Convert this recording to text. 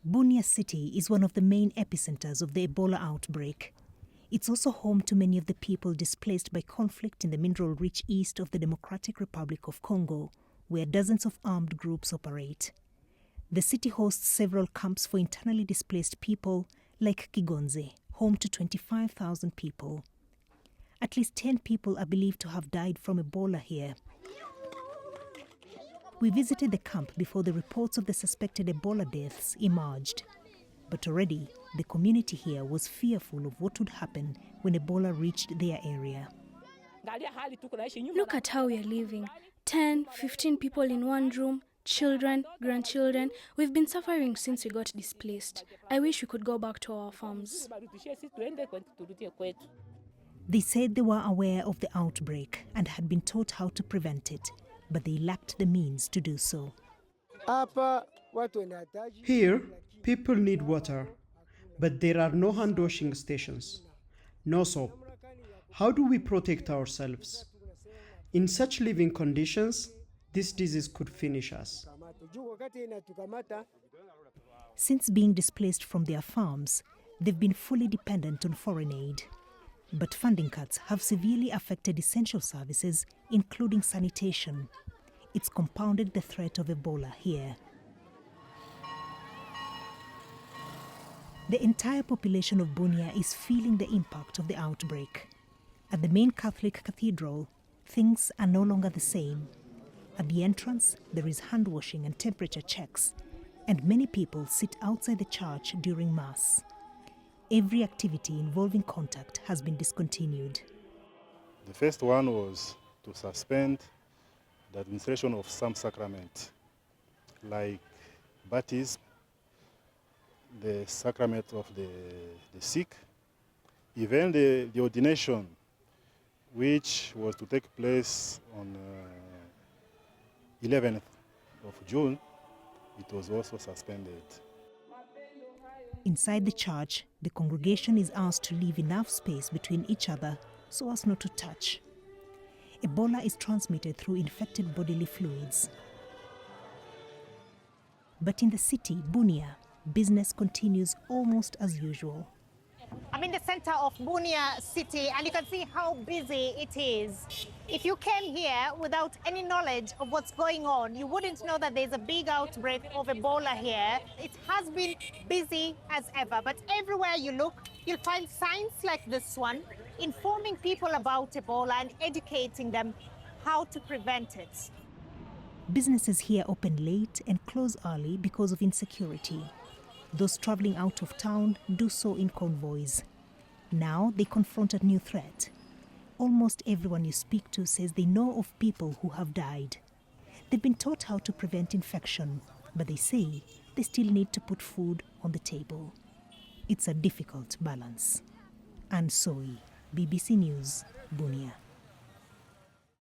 Bunia city is one of the main epicenters of the Ebola outbreak. It's also home to many of the people displaced by conflict in the mineral-rich east of the Democratic Republic of Congo, where dozens of armed groups operate. The city hosts several camps for internally displaced people, like Kigonze, home to 25,000 people. At least 10 people are believed to have died from Ebola here. We visited the camp before the reports of the suspected Ebola deaths emerged. But already, the community here was fearful of what would happen when Ebola reached their area. Look at how we are living. 10, 15 people in one room, children, grandchildren. We've been suffering since we got displaced. I wish we could go back to our farms. They said they were aware of the outbreak and had been taught how to prevent it, but they lacked the means to do so. Here, people need water, but there are no hand-washing stations, no soap. How do we protect ourselves? In such living conditions, this disease could finish us. Since being displaced from their farms, they've been fully dependent on foreign aid. But funding cuts have severely affected essential services, including sanitation. It's compounded the threat of Ebola here. The entire population of Bunia is feeling the impact of the outbreak. At the main Catholic cathedral, things are no longer the same. At the entrance, there is hand washing and temperature checks, and many people sit outside the church during Mass. Every activity involving contact has been discontinued. The first one was to suspend the administration of some sacraments, like baptism, the sacrament of the sick, even the ordination, which was to take place on 11th of June, it was also suspended. Inside the church, the congregation is asked to leave enough space between each other so as not to touch. Ebola is transmitted through infected bodily fluids. But in the city, Bunia, business continues almost as usual. I'm in the center of Bunia city, and you can see how busy it is. If you came here without any knowledge of what's going on, you wouldn't know that there's a big outbreak of Ebola here. It has been busy as ever, but everywhere you look, you'll find signs like this one, informing people about Ebola and educating them how to prevent it. Businesses here open late and close early because of insecurity. Those traveling out of town do so in convoys. Now they confront a new threat. Almost everyone you speak to says they know of people who have died. They've been taught how to prevent infection, but they say they still need to put food on the table. It's a difficult balance. Anne Soy, BBC News, Bunia.